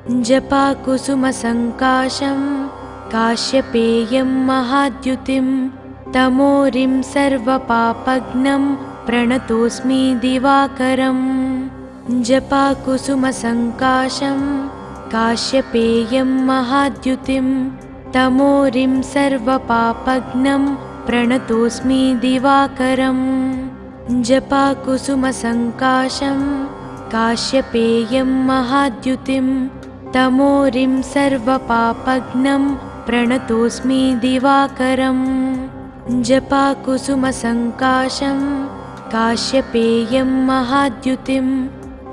जपाकुसुमसङ्काशं काश्यपेयं महाद्युतिं तमोरिं सर्वपापघ्नं प्रणतोऽस्मि दिवाकरम् जपाकुसुमसङ्काशं काश्यपेयं महाद्युतिं तमोरिं सर्वपापघ्नं प्रणतोऽस्मि दिवाकरम् जपाकुसुमसङ्काशं काश्यपेयं महाद्युतिं तमोरिं सर्वपापघ्नं प्रणतोऽस्मि दिवाकरम् जपाकुसुमसङ्काशं काश्यपेयं महाद्युतिं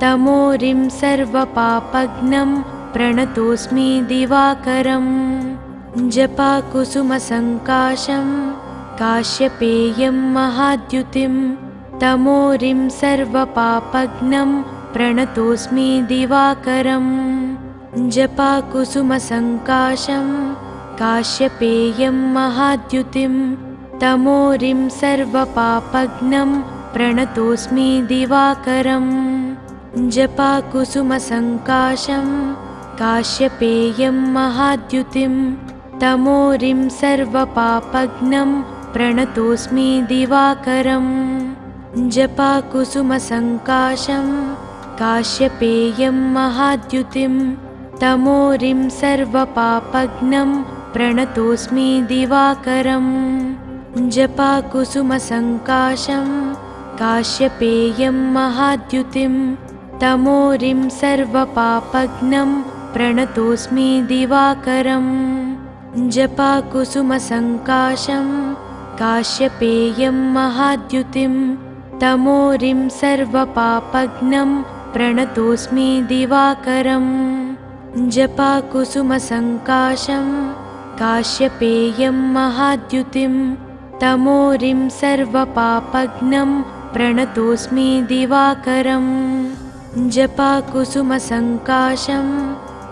तमोरिं सर्वपापघ्नं प्रणतोऽस्मि दिवाकरम् जपाकुसुमसङ्काशं काश्यपेयं महाद्युतिं तमोरिं सर्वपापघ्नं प्रणतोऽस्मि दिवाकरम् जपाकुसुमसङ्काशं काश्यपेयं महाद्युतिं तमोरिं सर्वपापघ्नं प्रणतोऽस्मि दिवाकरम् जपाकुसुमसङ्काशं काश्यपेयं महाद्युतिं तमोरिं सर्वपापघ्नं प्रणतोऽस्मि दिवाकरम् जपाकुसुमसङ्काशं काश्यपेयं महाद्युतिं तमोरिं सर्वपापघ्नं प्रणतोऽस्मि दिवाकरम् जपाकुसुमसङ्काशं काश्यपेयं महाद्युतिं तमोरिं सर्वपापघ्नं प्रणतोऽस्मि दिवाकरम् जपाकुसुमसङ्काशं काश्यपेयं महाद्युतिं तमोरिं सर्वपापघ्नं प्रणतोऽस्मि दिवाकरम् जपाकुसुमसङ्काशं काश्यपेयं महाद्युतिं तमोरिं सर्वपापघ्नं प्रणतोऽस्मि दिवाकरम् जपाकुसुमसङ्काशं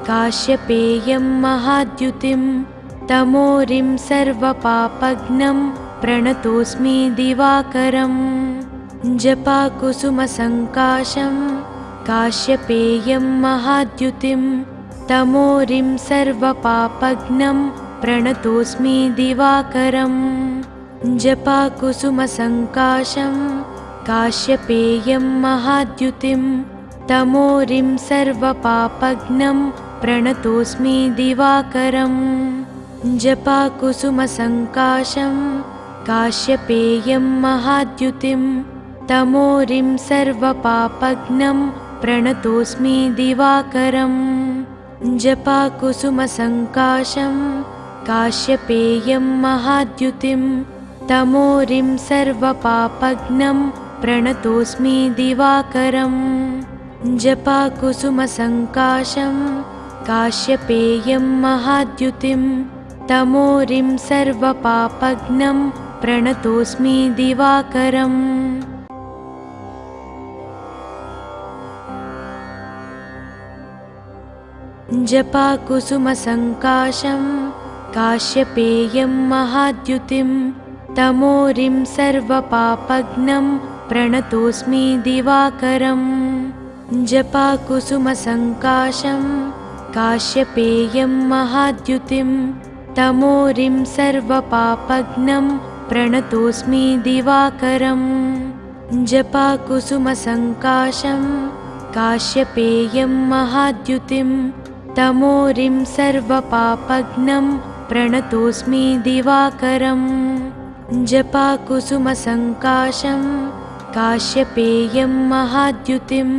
काश्यपेयं महाद्युतिं तमोरिं सर्वपापघ्नं प्रणतोऽस्मि दिवाकरम् जपाकुसुमसङ्काशं काश्यपेयं महाद्युतिं तमोरिं सर्वपापघ्नं प्रणतोऽस्मि दिवाकरम् जपाकुसुमसङ्काशं काश्यपेयं महाद्युतिं तमोरिं सर्वपापघ्नं प्रणतोऽस्मि दिवाकरम् जपाकुसुमसङ्काशं काश्यपेयं महाद्युतिं तमोरिं सर्वपापघ्नं प्रणतोऽस्मि दिवाकरम् जपाकुसुमसङ्काशं काश्यपेयं महाद्युतिं तमोरिं सर्वपापघ्नं प्रणतोऽस्मि दिवाकरम् जपाकुसुमसङ्काशं काश्यपेयं महाद्युतिं तमोरिं सर्वपापघ्नं प्रणतोऽस्मि दिवाकरम् जपाकुसुमसङ्काशं काश्यपेयं महाद्युतिं तमोरिं सर्वपापघ्नं प्रणतोऽस्मि दिवाकरम् जपाकुसुमसङ्काशं काश्यपेयं महाद्युतिं तमोरिं सर्वपापघ्नं प्रणतोऽस्मि दिवाकरम् जपाकुसुमसङ्काशं काश्यपेयं महाद्युतिं तमोरिं सर्वपापघ्नं प्रणतोऽस्मि दिवाकरम् जपाकुसुमसङ्काशं काश्यपेयं महाद्युतिं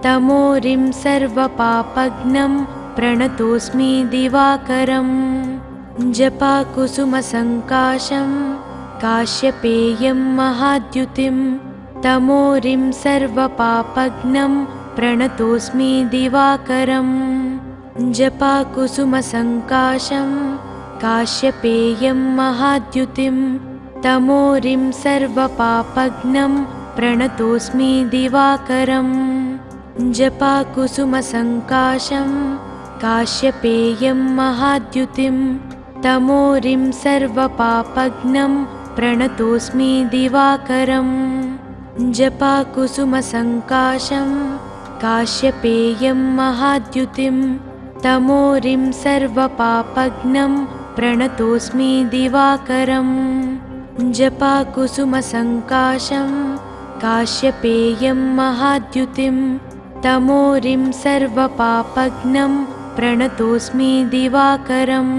तमोरिं सर्वपापघ्नं प्रणतोऽस्मि दिवाकरम् जपाकुसुमसङ्काशं काश्यपेयं महाद्युतिं तमोरिं सर्वपापघ्नं प्रणतोऽस्मि दिवाकरम् जपाकुसुमसङ्काशं काश्यपेयं महाद्युतिं तमोरिं सर्वपापघ्नं प्रणतोऽस्मि दिवाकरम् जपाकुसुमसङ्काशं काश्यपेयं महाद्युतिं तमोरिं सर्वपापघ्नं प्रणतोऽस्मि दिवाकरम् जपाकुसुमसङ्काशं काश्यपेयं महाद्युतिं तमोरिं सर्वपापघ्नं प्रणतोऽस्मि दिवाकरम्। जपाकुसुमसङ्काशं काश्यपेयं महाद्युतिं तमोरिं सर्वपापघ्नं प्रणतोऽस्मि दिवाकरम्।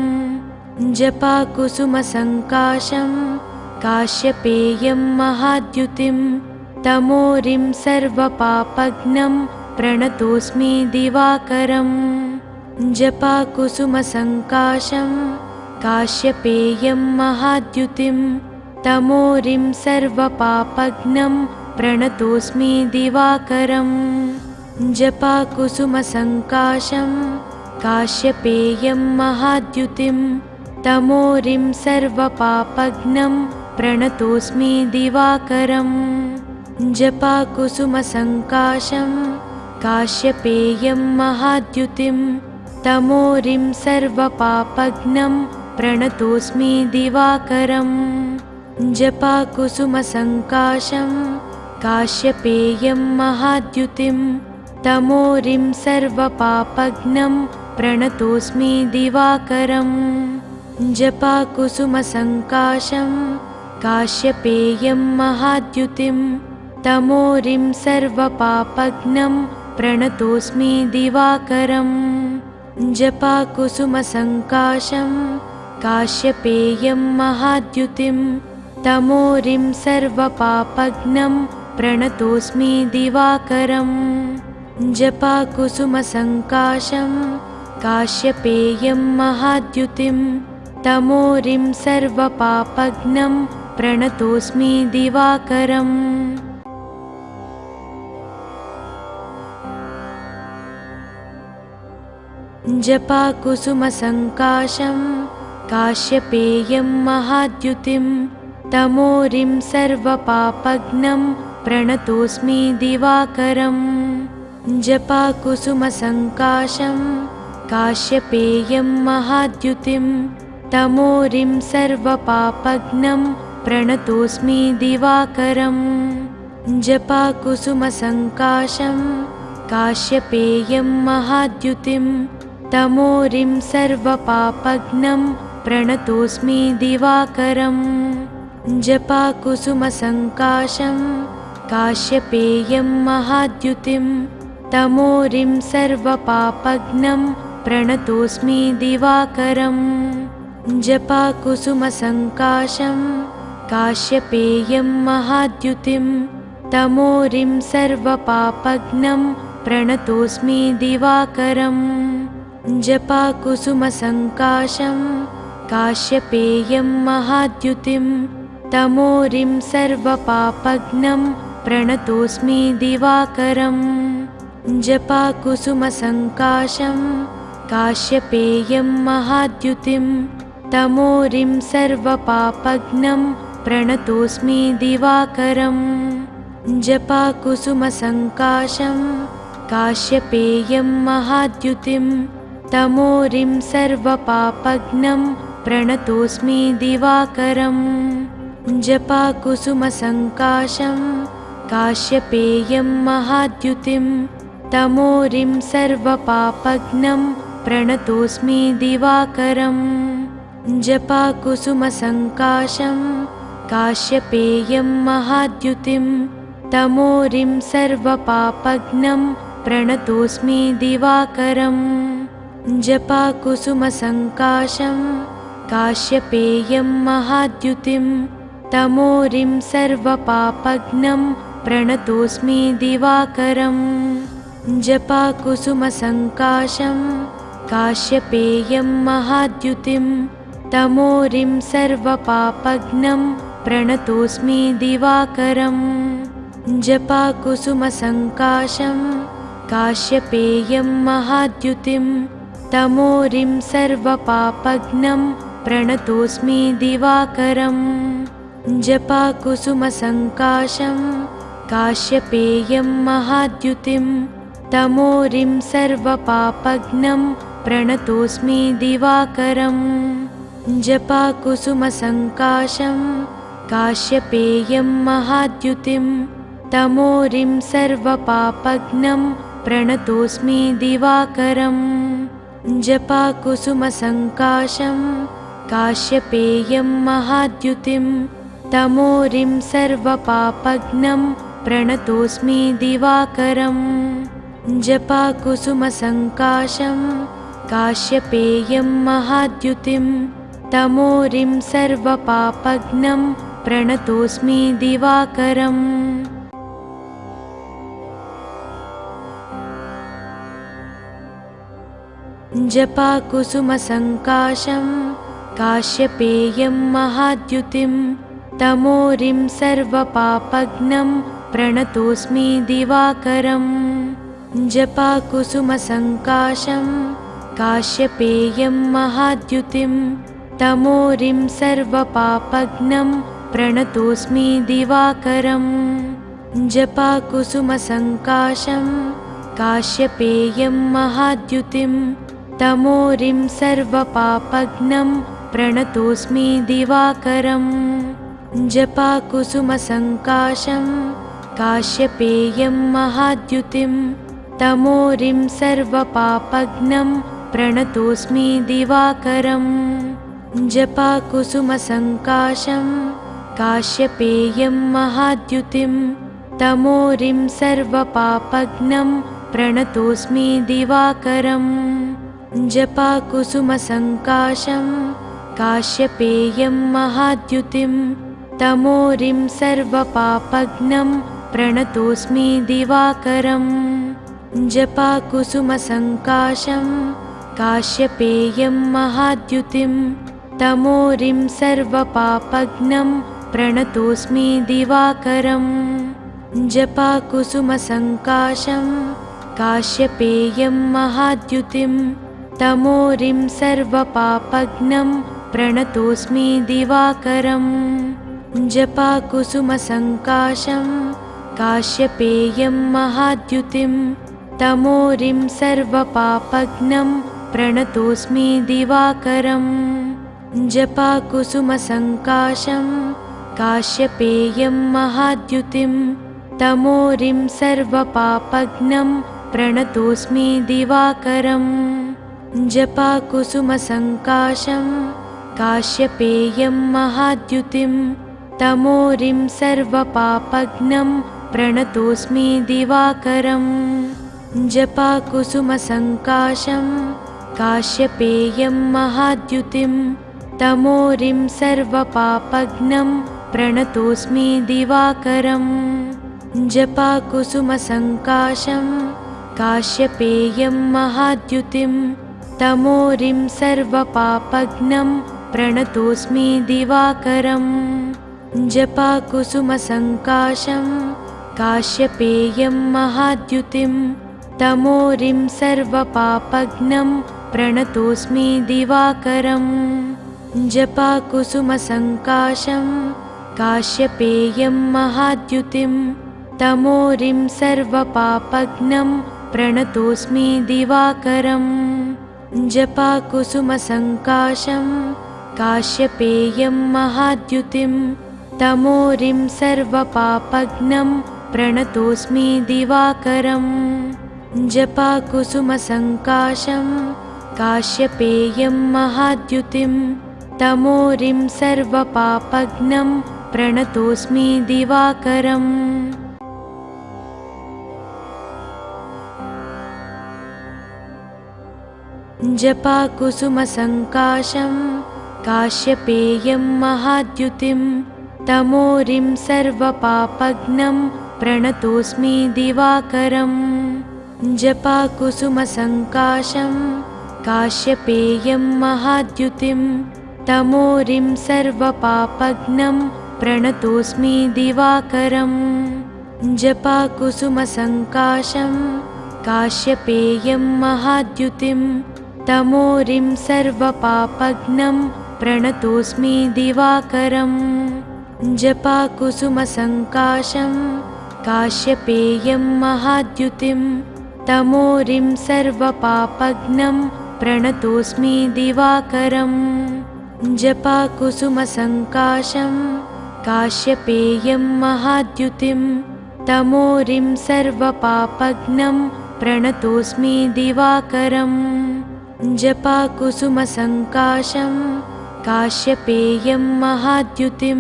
जपाकुसुमसङ्काशं काश्यपेयं महाद्युतिं तमोरिं सर्वपापघ्नं प्रणतोऽस्मि दिवाकरम्। जपाकुसुमसङ्काशं काश्यपेयं महाद्युतिं तमोरिं सर्वपापघ्नं प्रणतोऽस्मि दिवाकरम्। जपाकुसुमसङ्काशं काश्यपेयं महाद्युतिं तमोरिं सर्वपापघ्नं प्रणतोऽस्मि दिवाकरम्। जपाकुसुमसङ्काशं काश्यपेयं महाद्युतिं तमोरिं सर्वपापघ्नं प्रणतोऽस्मि दिवाकरम्। जपाकुसुमसङ्काशं काश्यपेयं महाद्युतिं तमोरिं सर्वपापघ्नं प्रणतोऽस्मि दिवाकरम्। जपाकुसुमसङ्काशं काश्यपेयं महाद्युतिं तमोरिं सर्वपापघ्नं प्रणतोऽस्मि दिवाकरम्। जपाकुसुमसङ्काशं काश्यपेयं महाद्युतिं तमोरिं सर्वपापघ्नं प्रणतोऽस्मि दिवाकरम्। जपाकुसुमसङ्काशं काश्यपेयं महाद्युतिं तमोरिं सर्वपापघ्नं प्रणतोऽस्मि दिवाकरम्। जपाकुसुमसङ्काशं काश्यपेयं महाद्युतिं तमोरिं सर्वपापघ्नं प्रणतोऽस्मि दिवाकरम्। जपाकुसुमसङ्काशं काश्यपेयं महाद्युतिं तमोरिं सर्वपापघ्नं प्रणतोऽस्मि दिवाकरम्। जपाकुसुमसङ्काशं काश्यपेयं महाद्युतिं तमोरिं सर्वपापघ्नं प्रणतोऽस्मि दिवाकरम्। जपाकुसुमसङ्काशं काश्यपेयं महाद्युतिं तमोरिं सर्वपापघ्नं प्रणतोऽस्मि दिवाकरम्। जपाकुसुमसङ्काशं काश्यपेयं महाद्युतिं तमोरिं सर्वपापघ्नं प्रणतोऽस्मि दिवाकरम्। जपाकुसुमसङ्काशं काश्यपेयं महाद्युतिं तमोरिं सर्वपापघ्नं प्रणतोऽस्मि दिवाकरम्। जपाकुसुमसङ्काशं काश्यपेयं महाद्युतिं तमोरिं सर्वपापघ्नं प्रणतोऽस्मि दिवाकरम्। जपाकुसुमसङ्काशं काश्यपेयं महाद्युतिं तमोरिं सर्वपापघ्नं प्रणतोऽस्मि दिवाकरम्। जपाकुसुमसङ्काशं काश्यपेयं महाद्युतिं तमोरिं सर्वपापघ्नं प्रणतोऽस्मि दिवाकरम्। जपाकुसुमसङ्काशं काश्यपेयं महाद्युतिं तमोरिं सर्वपापघ्नं प्रणतोऽस्मि दिवाकरम्। जपाकुसुमसङ्काशं काश्यपेयं महाद्युतिं तमोरिं सर्वपापघ्नं प्रणतोऽस्मि दिवाकरम्। जपाकुसुमसङ्काशं काश्यपेयं महाद्युतिं तमोरिं सर्वपापघ्नं प्रणतोऽस्मि दिवाकरम्। जपाकुसुमसङ्काशं काश्यपेयं महाद्युतिं तमोरिं सर्वपापघ्नं प्रणतोऽस्मि दिवाकरम्। जपाकुसुमसङ्काशं काश्यपेयं महाद्युतिं तमोरिं सर्वपापघ्नं प्रणतोऽस्मि दिवाकरम्। जपाकुसुमसङ्काशं काश्यपेयं महाद्युतिं तमोरिं सर्वपापघ्नं प्रणतोऽस्मि दिवाकरम्। जपाकुसुमसङ्काशं काश्यपेयं महाद्युतिं तमोरिं सर्वपापघ्नं प्रणतोऽस्मि दिवाकरम् जपाकुसुमसङ्काशं काश्यपेयं महाद्युतिं तमोरिं सर्वपापघ्नं प्रणतोऽस्मि दिवाकरम् जपाकुसुमसङ्काशं काश्यपेयं महाद्युतिं तमोरिं सर्वपापघ्नं प्रणतोऽस्मि दिवाकरम् जपाकुसुमसङ्काशं काश्यपेयं महाद्युतिं तमोरिं सर्वपापघ्नं प्रणतोऽस्मि दिवाकरम् जपाकुसुमसङ्काशं काश्यपेयं महाद्युतिं तमोरिं सर्वपापघ्नं प्रणतोऽस्मि दिवाकरम् जपाकुसुमसङ्काशं काश्यपेयं महाद्युतिं तमोरिं सर्वपापघ्नं प्रणतोऽस्मि दिवाकरम् जपाकुसुमसङ्काशं काश्यपेयं महाद्युतिं तमोरिं सर्वपापघ्नं प्रणतोऽस्मि दिवाकरम् जपाकुसुमसङ्काशं काश्यपेयं महाद्युतिं तमोरिं सर्वपापघ्नं प्रणतोऽस्मि दिवाकरम् जपाकुसुमसङ्काशं काश्यपेयं महाद्युतिं तमोरिं सर्वपापघ्नं प्रणतोऽस्मि दिवाकरम् जपाकुसुमसङ्काशं काश्यपेयं महाद्युतिं तमोरिं सर्वपापघ्नं प्रणतोऽस्मि दिवाकरम् जपाकुसुमसङ्काशं काश्यपेयं महाद्युतिं तमोरिं सर्वपापघ्नं प्रणतोऽस्मि दिवाकरम् जपाकुसुमसङ्काशं काश्यपेयं महाद्युतिं तमोरिं सर्वपापघ्नं प्रणतोऽस्मि दिवाकरम् जपाकुसुमसङ्काशं काश्यपेयं महाद्युतिं तमोरिं सर्वपापघ्नं प्रणतोऽस्मि दिवाकरम् जपाकुसुमसङ्काशं काश्यपेयं महाद्युतिं तमोरिं सर्वपापघ्नं प्रणतोऽस्मि दिवाकरम् जपाकुसुमसङ्काशं काश्यपेयं महाद्युतिं तमोरिं सर्वपापघ्नं प्रणतोऽस्मि दिवाकरम् जपाकुसुमसङ्काशं काश्यपेयं महाद्युतिं तमोरिं सर्वपापघ्नं प्रणतोऽस्मि दिवाकरम् जपाकुसुमसङ्काशं काश्यपेयं महाद्युतिं तमोरिं सर्वपापघ्नं प्रणतोऽस्मि दिवाकरम् जपाकुसुमसङ्काशं काश्यपेयं महाद्युतिं तमोरिं सर्वपापघ्नं प्रणतोऽस्मि दिवाकरम् जपाकुसुमसङ्काशं काश्यपेयं महाद्युतिं तमोरिं सर्वपापघ्नं प्रणतोऽस्मि दिवाकरम् जपाकुसुमसङ्काशं काश्यपेयं महाद्युतिं तमोरिं सर्वपापघ्नं प्रणतोऽस्मि दिवाकरम् जपाकुसुमसङ्काशं काश्यपेयं महाद्युतिं तमोरिं सर्वपापघ्नं प्रणतोऽस्मि दिवाकरम् जपाकुसुमसङ्काशं काश्यपेयं महाद्युतिं तमोरिं सर्वपापघ्नं प्रणतोऽस्मि दिवाकरम् जपाकुसुमसङ्काशं काश्यपेयं महाद्युतिं तमोरिं सर्वपापघ्नं प्रणतोऽस्मि दिवाकरम् जपाकुसुमसङ्काशं काश्यपेयं महाद्युतिं तमोरिं सर्वपापघ्नं प्रणतोऽस्मि दिवाकरम् जपाकुसुमसङ्काशं काश्यपेयं महाद्युतिं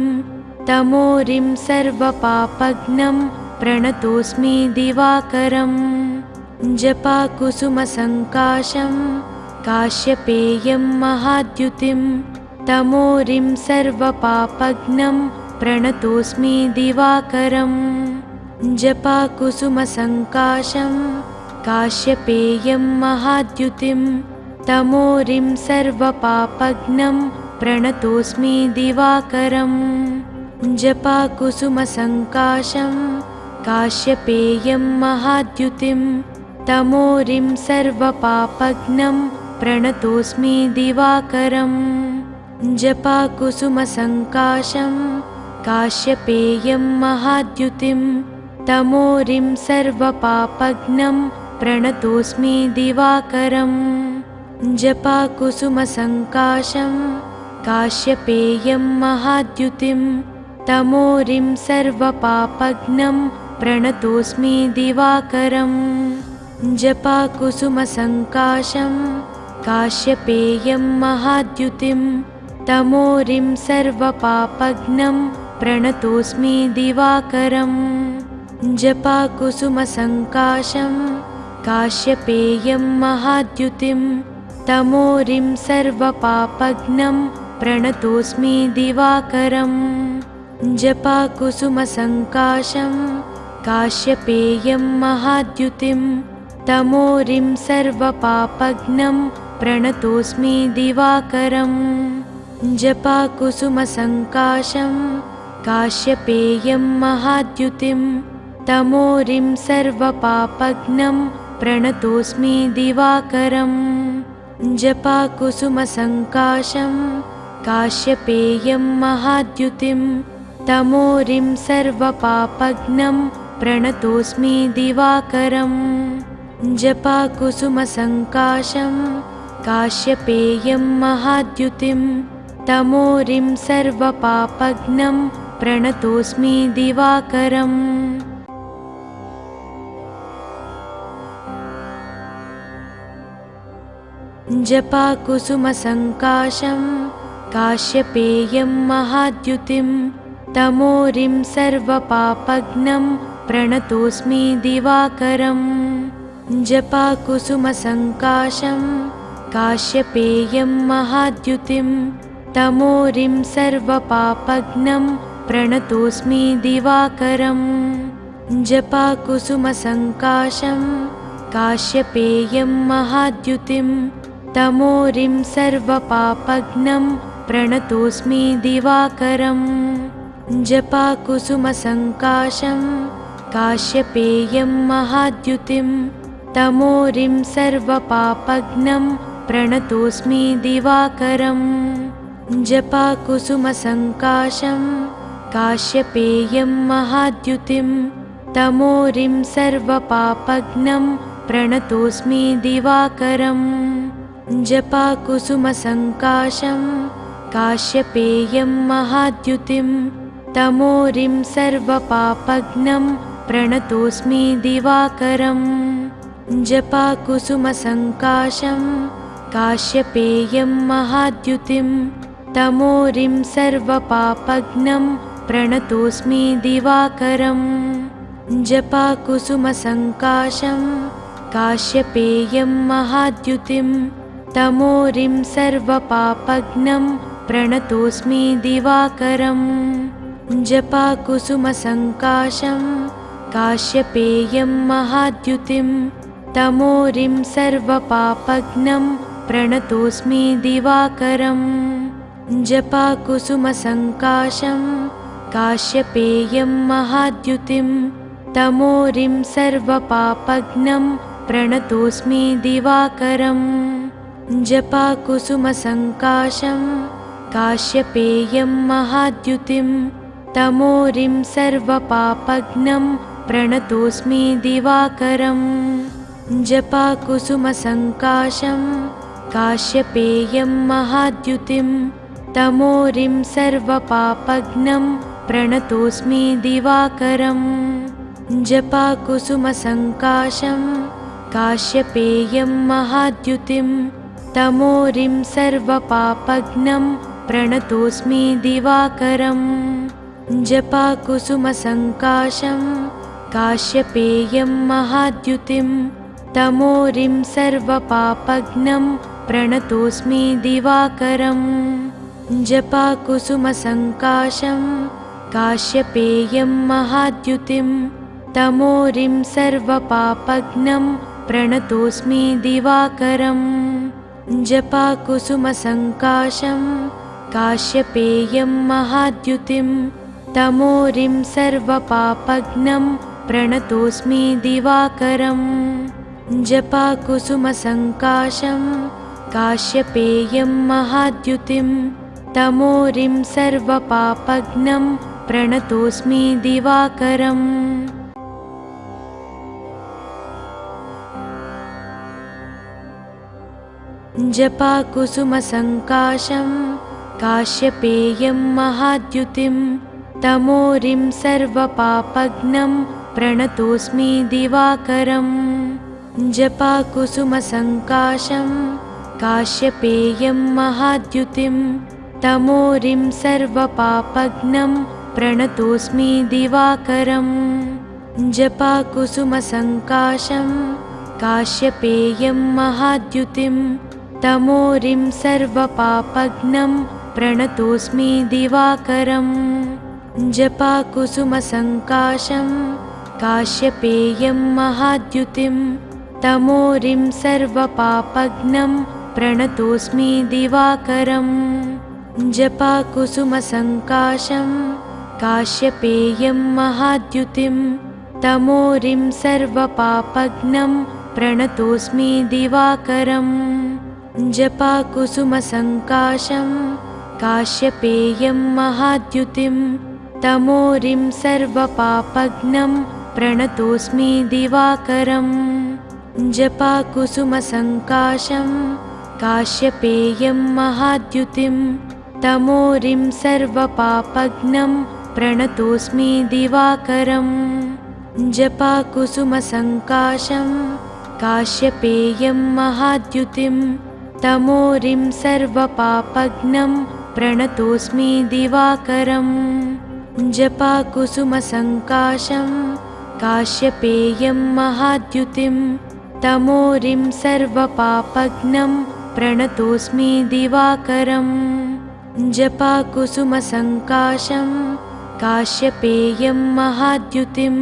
तमोरिं सर्वपापघ्नं प्रणतोऽस्मि दिवाकरम् जपाकुसुमसङ्काशं काश्यपेयं महाद्युतिं तमोरिं सर्वपापघ्नं प्रणतोऽस्मि दिवाकरम् जपाकुसुमसङ्काशं काश्यपेयं महाद्युतिं तमोरिं सर्वपापघ्नं प्रणतोऽस्मि दिवाकरम् जपाकुसुमसङ्काशं काश्यपेयं महाद्युतिं तमोरिं सर्वपापघ्नं प्रणतोऽस्मि दिवाकरम् जपाकुसुमसङ्काशं काश्यपेयं महाद्युतिं तमोरिं सर्वपापघ्नं प्रणतोऽस्मि दिवाकरम् जपाकुसुमसङ्काशं काश्यपेयं महाद्युतिं तमोरिं सर्वपापघ्नं प्रणतोऽस्मि दिवाकरम् जपाकुसुमसङ्काशं काश्यपेयं महाद्युतिं तमोरिं सर्वपापघ्नं प्रणतोऽस्मि दिवाकरम् जपाकुसुमसङ्काशं काश्यपेयं महाद्युतिं तमोरिं सर्वपापघ्नं प्रणतोऽस्मि दिवाकरम् जपाकुसुमसङ्काशं काश्यपेयं महाद्युतिं तमोरिं सर्वपापघ्नं प्रणतोऽस्मि दिवाकरम् जपाकुसुमसङ्काशं काश्यपेयं महाद्युतिं तमोरिं सर्वपापघ्नं प्रणतोऽस्मि दिवाकरम् जपाकुसुमसङ्काशं काश्यपेयं महाद्युतिं तमोरिं सर्वपापघ्नं प्रणतोऽस्मि दिवाकरम् जपाकुसुमसङ्काशं काश्यपेयं महाद्युतिं तमोरिं सर्वपापघ्नं प्रणतोऽस्मि दिवाकरम् जपाकुसुमसङ्काशं काश्यपेयं महाद्युतिं तमोरिं सर्वपापघ्नं प्रणतोऽस्मि दिवाकरम् जपाकुसुमसङ्काशं काश्यपेयं महाद्युतिं तमोरिं सर्वपापघ्नं प्रणतोऽस्मि दिवाकरम् जपाकुसुमसङ्काशं काश्यपेयं महाद्युतिं तमोरिं सर्वपापघ्नं प्रणतोऽस्मि दिवाकरम् जपाकुसुमसङ्काशं काश्यपेयं महाद्युतिं तमोरिं सर्वपापघ्नं प्रणतोऽस्मि दिवाकरम् जपाकुसुमसङ्काशं काश्यपेयं महाद्युतिं तमोरिं सर्वपापघ्नं प्रणतोऽस्मि दिवाकरम् जपाकुसुमसङ्काशं काश्यपेयं महाद्युतिं तमोरिं सर्वपापघ्नं प्रणतोऽस्मि दिवाकरम् जपाकुसुमसङ्काशं काश्यपेयं महाद्युतिं तमोरिं सर्वपापघ्नं प्रणतोऽस्मि दिवाकरम् जपाकुसुमसङ्काशं काश्यपेयं महाद्युतिं तमोरिं सर्वपापघ्नं प्रणतोऽस्मि दिवाकरम् जपाकुसुमसङ्काशं काश्यपेयं महाद्युतिं तमोरिं सर्वपापघ्नं प्रणतोऽस्मि दिवाकरम् जपाकुसुमसङ्काशं काश्यपेयं महाद्युतिं तमोरिं सर्वपापघ्नं प्रणतोऽस्मि दिवाकरम् जपाकुसुमसङ्काशं काश्यपेयं महाद्युतिं तमोरिं सर्वपापघ्नं प्रणतोऽस्मि दिवाकरम् जपाकुसुमसङ्काशं काश्यपेयं महाद्युतिं तमोरिं सर्वपापघ्नं प्रणतोऽस्मि दिवाकरम् जपाकुसुमसङ्काशं काश्यपेयं महाद्युतिं तमोरिं सर्वपापघ्नं प्रणतोऽस्मि दिवाकरम्। जपाकुसुमसङ्काशं काश्यपेयं महाद्युतिं तमोरिं सर्वपापघ्नं प्रणतोऽस्मि दिवाकरम्। जपाकुसुमसङ्काशं काश्यपेयं महाद्युतिं तमोरिं सर्वपापघ्नं प्रणतोऽस्मि दिवाकरम्। जपाकुसुमसङ्काशं काश्यपेयं महाद्युतिं तमोरिं सर्वपापघ्नं प्रणतोऽस्मि दिवाकरम्। जपाकुसुमसङ्काशं काश्यपेयं महाद्युतिं तमोरिं सर्वपापघ्नं प्रणतोऽस्मि दिवाकरम्। जपाकुसुमसङ्काशं काश्यपेयं महाद्युतिं तमोरिं सर्वपापघ्नं प्रणतोऽस्मि दिवाकरम्। जपाकुसुमसङ्काशं काश्यपेयं महाद्युतिं तमोरिं सर्वपापघ्नं प्रणतोऽस्मि दिवाकरम्। जपाकुसुमसङ्काशं काश्यपेयं महाद्युतिं तमोरिं सर्वपापघ्नं प्रणतोऽस्मि दिवाकरम्। जपाकुसुमसङ्काशं काश्यपेयं महाद्युतिं तमोरिं सर्वपापघ्नं प्रणतोऽस्मि दिवाकरम्। जपाकुसुमसङ्काशं काश्यपेयं महाद्युतिं तमोरिं सर्वपापघ्नं प्रणतोऽस्मि दिवाकरम्। जपाकुसुमसङ्काशं काश्यपेयं महाद्युतिं तमोरिं सर्वपापघ्नं प्रणतोऽस्मि दिवाकरम्। जपाकुसुमसङ्काशं काश्यपेयं महाद्युतिं तमोरिं सर्वपापघ्नं प्रणतोऽस्मि दिवाकरम्। जपाकुसुमसङ्काशं काश्यपेयं महाद्युतिं तमोरिं सर्वपापघ्नं प्रणतोऽस्मि दिवाकरम्। जपाकुसुमसङ्काशं काश्यपेयं महाद्युतिं तमोरिं सर्वपापघ्नं प्रणतोऽस्मि दिवाकरम्। जपाकुसुमसङ्काशं काश्यपेयं महाद्युतिं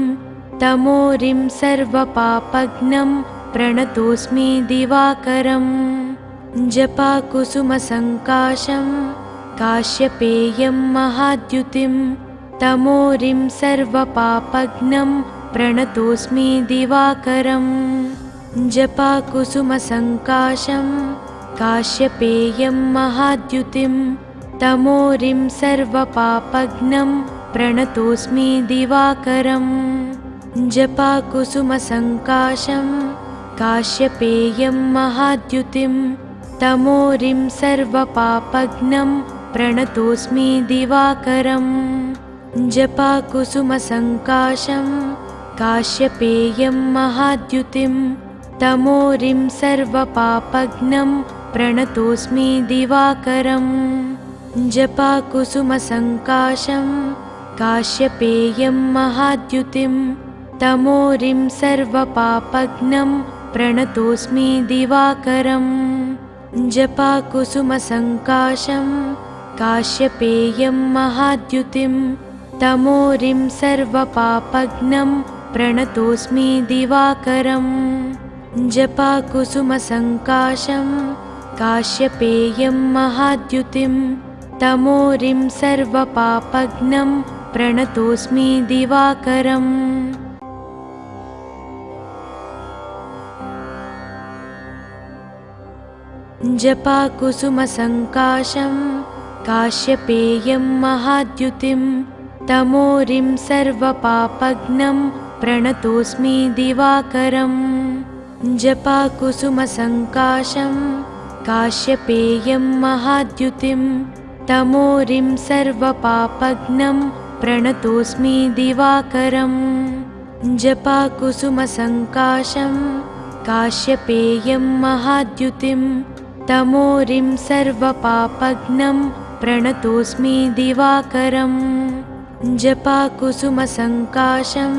तमोरिं सर्वपापघ्नं प्रणतोऽस्मि दिवाकरम्। जपाकुसुमसङ्काशं काश्यपेयं महाद्युतिं तमोरिं सर्वपापघ्नं प्रणतोऽस्मि दिवाकरम्। जपाकुसुमसङ्काशं काश्यपेयं महाद्युतिं तमोरिं सर्वपापघ्नं प्रणतोऽस्मि दिवाकरम्। जपाकुसुमसङ्काशं काश्यपेयं महाद्युतिं तमोरिं सर्वपापघ्नं प्रणतोऽस्मि दिवाकरम्। जपाकुसुमसङ्काशं काश्यपेयं महाद्युतिं तमोरिं सर्वपापघ्नं प्रणतोऽस्मि दिवाकरम्। जपाकुसुमसङ्काशं काश्यपेयं महाद्युतिं तमोरिं सर्वपापघ्नं प्रणतोऽस्मि दिवाकरम्। जपाकुसुमसङ्काशं काश्यपेयं महाद्युतिं तमोरिं सर्वपापघ्नं प्रणतोऽस्मि दिवाकरम्। जपाकुसुमसङ्काशं काश्यपेयं महाद्युतिं तमोरिं सर्वपापघ्नं प्रणतोऽस्मि दिवाकरम्। जपाकुसुमसङ्काशं काश्यपेयं महाद्युतिं तमोरिं सर्वपापघ्नं प्रणतोऽस्मि दिवाकरम्। जपाकुसुमसङ्काशं काश्यपेयं महाद्युतिं तमोरिं सर्वपापघ्नं प्रणतोऽस्मि दिवाकरम्। जपाकुसुमसङ्काशं काश्यपेयं महाद्युतिं तमोरिं सर्वपापघ्नं प्रणतोऽस्मि दिवाकरम्। जपाकुसुमसङ्काशं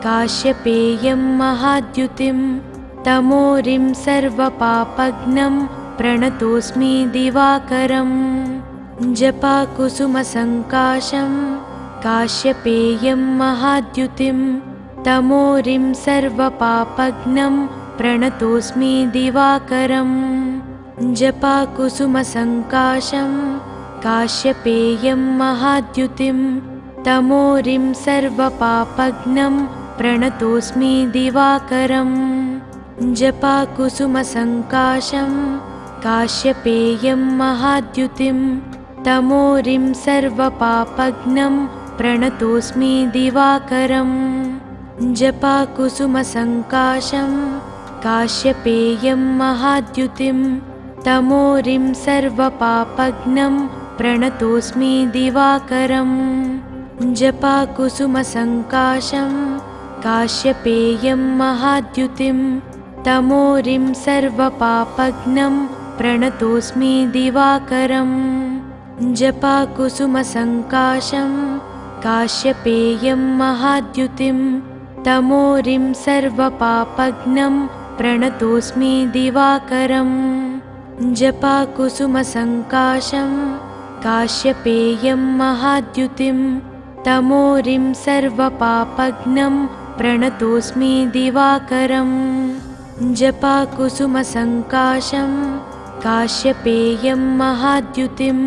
काश्यपेयं महाद्युतिं तमोरिं सर्वपापघ्नं प्रणतोऽस्मि दिवाकरम्। जपाकुसुमसङ्काशं काश्यपेयं महाद्युतिं तमोरिं सर्वपापघ्नं प्रणतोऽस्मि दिवाकरम्। जपाकुसुमसङ्काशं काश्यपेयं महाद्युतिं तमोरिं सर्वपापघ्नं प्रणतोऽस्मि दिवाकरम्। जपाकुसुमसङ्काशं काश्यपेयं महाद्युतिं तमोरिं सर्वपापघ्नं प्रणतोऽस्मि दिवाकरम्। जपाकुसुमसङ्काशं काश्यपेयं महाद्युतिं तमोरिं सर्वपापघ्नं प्रणतोऽस्मि दिवाकरम्। जपाकुसुमसङ्काशं काश्यपेयं महाद्युतिं तमोरिं सर्वपापघ्नं प्रणतोऽस्मि दिवाकरम्। जपाकुसुमसङ्काशं काश्यपेयं महाद्युतिं तमोरिं सर्वपापघ्नं प्रणतोऽस्मि दिवाकरम्। जपाकुसुमसङ्काशं काश्यपेयं महाद्युतिं तमोरिं सर्वपापघ्नं प्रणतोऽस्मि दिवाकरम्। जपाकुसुमसङ्काशं काश्यपेयं महाद्युतिं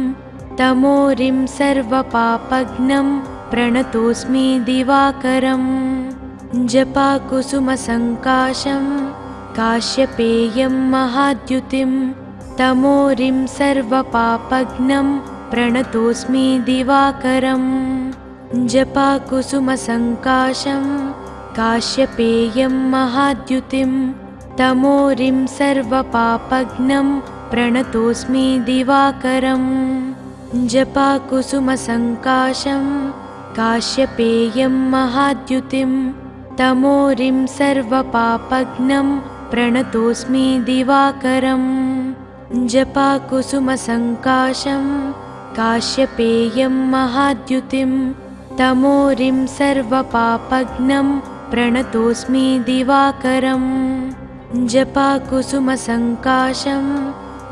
तमोरिं सर्वपापघ्नं प्रणतोऽस्मि दिवाकरम्। जपाकुसुमसङ्काशं काश्यपेयं महाद्युतिं तमोरिं सर्वपापघ्नं प्रणतोऽस्मि दिवाकरम्। जपाकुसुमसङ्काशं काश्यपेयं महाद्युतिं तमोरिं सर्वपापघ्नं प्रणतोऽस्मि दिवाकरम्। जपाकुसुमसङ्काशं काश्यपेयं महाद्युतिं तमोरिं सर्वपापघ्नं प्रणतोऽस्मि दिवाकरम्। जपाकुसुमसङ्काशं काश्यपेयं महाद्युतिं तमोरिं सर्वपापघ्नं प्रणतोऽस्मि दिवाकरम्। जपाकुसुमसङ्काशं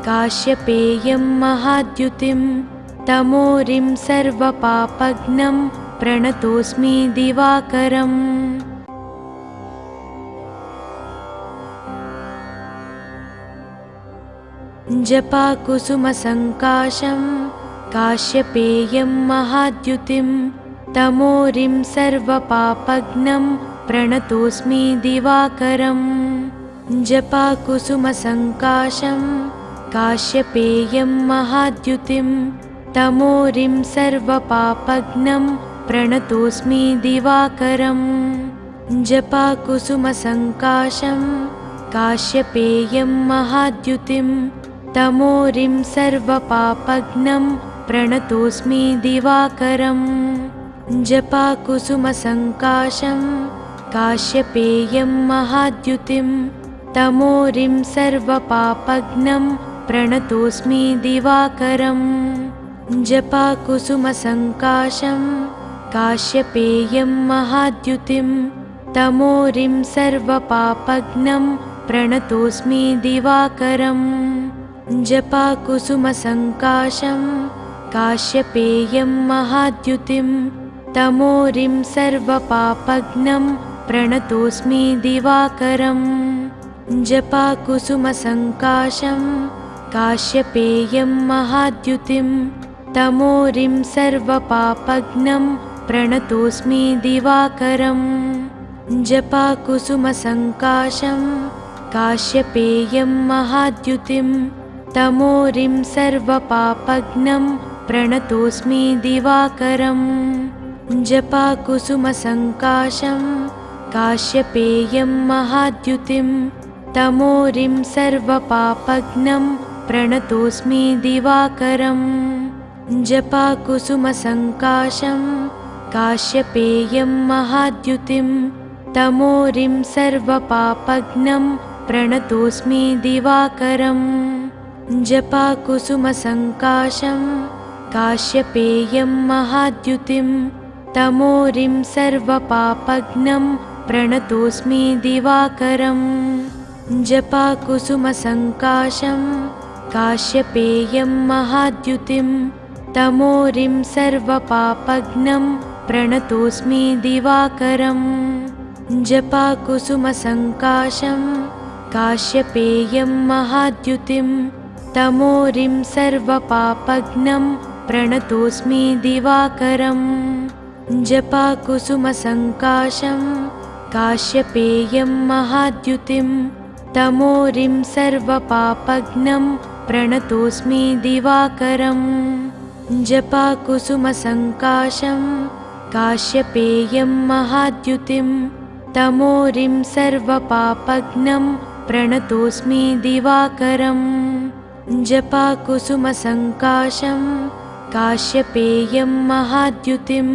काश्यपेयं महाद्युतिं तमोरिं सर्वपापघ्नं प्रणतोऽस्मि दिवाकरम्। जपाकुसुमसङ्काशं काश्यपेयं महाद्युतिं तमोरिं सर्वपापघ्नं प्रणतोऽस्मि दिवाकरम्। जपाकुसुमसङ्काशं काश्यपेयं महाद्युतिं तमोरिं सर्वपापघ्नं प्रणतोऽस्मि दिवाकरम्। जपाकुसुमसङ्काशं काश्यपेयं महाद्युतिं तमोरिं सर्वपापघ्नं प्रणतोऽस्मि दिवाकरम्। जपाकुसुमसङ्काशं काश्यपेयं महाद्युतिं तमोरिं सर्वपापघ्नं प्रणतोऽस्मि दिवाकरम्। जपाकुसुमसङ्काशं काश्यपेयं महाद्युतिं तमोरिं सर्वपापघ्नं प्रणतोऽस्मि दिवाकरम्। जपाकुसुमसङ्काशं काश्यपेयं महाद्युतिं तमोरिं सर्वपापघ्नं प्रणतोऽस्मि दिवाकरम्। जपाकुसुमसङ्काशं काश्यपेयं महाद्युतिं तमोरिं सर्वपापघ्नं प्रणतोऽस्मि दिवाकरम्। जपाकुसुमसङ्काशं काश्यपेयं महाद्युतिं तमोरिं सर्वपापघ्नं प्रणतोऽस्मि दिवाकरम्। जपाकुसुमसङ्काशं काश्यपेयं महाद्युतिं तमोरिं सर्वपापघ्नं प्रणतोऽस्मि दिवाकरम्। जपाकुसुमसङ्काशं काश्यपेयं महाद्युतिं तमोरिं सर्वपापघ्नं प्रणतोऽस्मि दिवाकरम्। जपाकुसुमसङ्काशं काश्यपेयं महाद्युतिं तमोरिं सर्वपापघ्नं प्रणतोऽस्मि दिवाकरम् जपाकुसुमसङ्काशं काश्यपेयं महाद्युतिं तमोरिं सर्वपापघ्नं प्रणतोऽस्मि दिवाकरम् जपाकुसुमसङ्काशं काश्यपेयं महाद्युतिं तमोरिं सर्वपापघ्नं प्रणतोऽस्मि दिवाकरम् जपाकुसुमसङ्काशं काश्यपेयं महाद्युतिं तमोरिं सर्वपापघ्नं प्रणतोऽस्मि दिवाकरम् जपाकुसुमसङ्काशं काश्यपेयं महाद्युतिं तमोरिं सर्वपापघ्नं प्रणतोऽस्मि दिवाकरम् जपाकुसुमसङ्काशं काश्यपेयं महाद्युतिं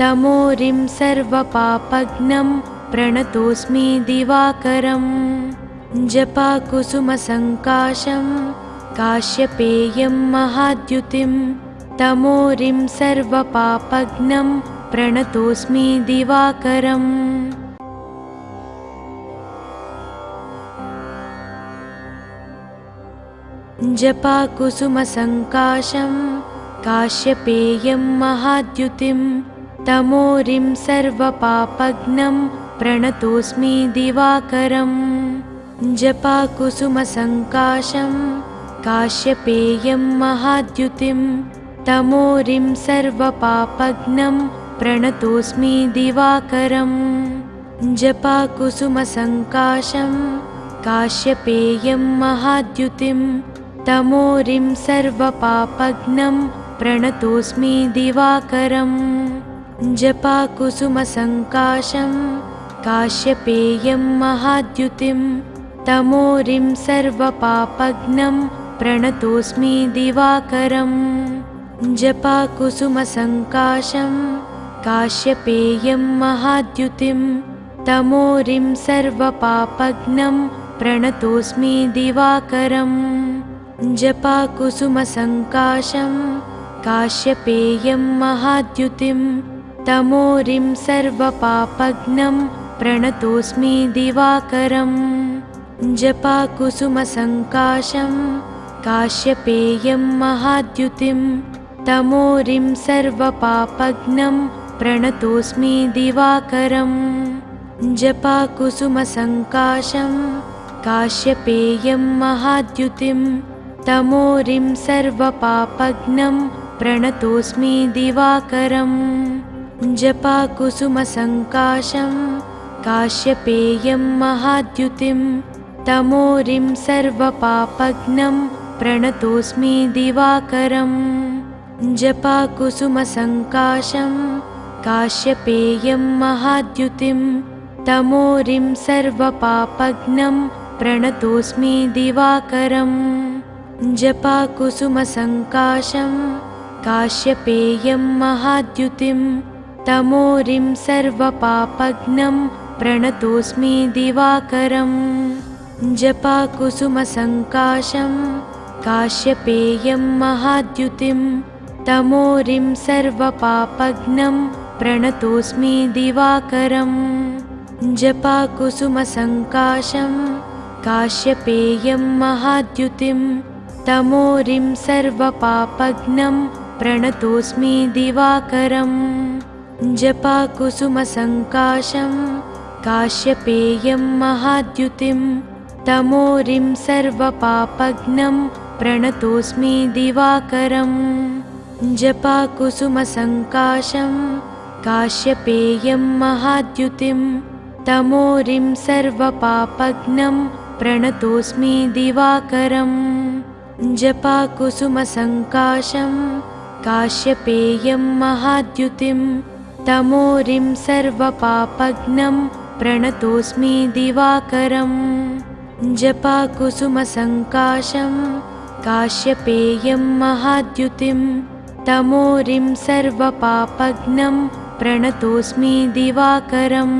तमोरिं सर्वपापघ्नं प्रणतोऽस्मि दिवाकरम् जपाकुसुमसङ्काशं काश्यपेयं महाद्युतिं तमोरिं सर्वपापघ्नं प्रणतोऽस्मि दिवाकरम् जपाकुसुमसङ्काशं काश्यपेयं महाद्युतिं तमोरिं सर्वपापघ्नं प्रणतोऽस्मि दिवाकरम् जपाकुसुमसङ्काशं काश्यपेयं महाद्युतिं तमोरिं सर्वपापघ्नं प्रणतोऽस्मि दिवाकरम् जपाकुसुमसङ्काशं काश्यपेयं महाद्युतिं तमोरिं सर्वपापघ्नं प्रणतोऽस्मि दिवाकरम् जपाकुसुमसङ्काशं काश्यपेयं महाद्युतिं तमोरिं सर्वपापघ्नं प्रणतोऽस्मि दिवाकरम् जपाकुसुमसङ्काशं काश्यपेयं महाद्युतिं तमोरिं सर्वपापघ्नं प्रणतोऽस्मि दिवाकरम् जपाकुसुमसङ्काशं काश्यपेयं महाद्युतिं तमोरिं सर्वपापघ्नं प्रणतोऽस्मि दिवाकरम् जपाकुसुमसङ्काशं काश्यपेयं महाद्युतिं तमोरिं सर्वपापघ्नं प्रणतोऽस्मि दिवाकरम् जपाकुसुमसङ्काशं काश्यपेयं महाद्युतिं तमोरिं सर्वपापघ्नं प्रणतोऽस्मि दिवाकरम् जपाकुसुमसङ्काशं काश्यपेयं महाद्युतिं तमोरिं सर्वपापघ्नं प्रणतोऽस्मि दिवाकरम् जपाकुसुमसङ्काशं काश्यपेयं महाद्युतिं तमोरिं सर्वपापघ्नं प्रणतोऽस्मि दिवाकरम् जपाकुसुमसङ्काशं काश्यपेयं महाद्युतिं तमोरिं सर्वपापघ्नं प्रणतोऽस्मि दिवाकरम् जपाकुसुमसङ्काशं काश्यपेयं महाद्युतिं तमोरिं सर्वपापघ्नं प्रणतोऽस्मि दिवाकरम् जपाकुसुमसङ्काशं काश्यपेयं महाद्युतिं तमोरिं सर्वपापघ्नं प्रणतोऽस्मि दिवाकरम् जपाकुसुमसङ्काशं काश्यपेयं महाद्युतिं तमोरिं सर्वपापघ्नं प्रणतोऽस्मि दिवाकरम् जपाकुसुमसङ्काशं काश्यपेयं महाद्युतिं तमोरिं सर्वपापघ्नं प्रणतोऽस्मि दिवाकरम् जपाकुसुमसङ्काशं काश्यपेयं महाद्युतिं तमोरिं सर्वपापघ्नं प्रणतोऽस्मि दिवाकरम् जपाकुसुमसङ्काशं काश्यपेयं महाद्युतिं तमोरिं सर्वपापघ्नं प्रणतोऽस्मि दिवाकरम्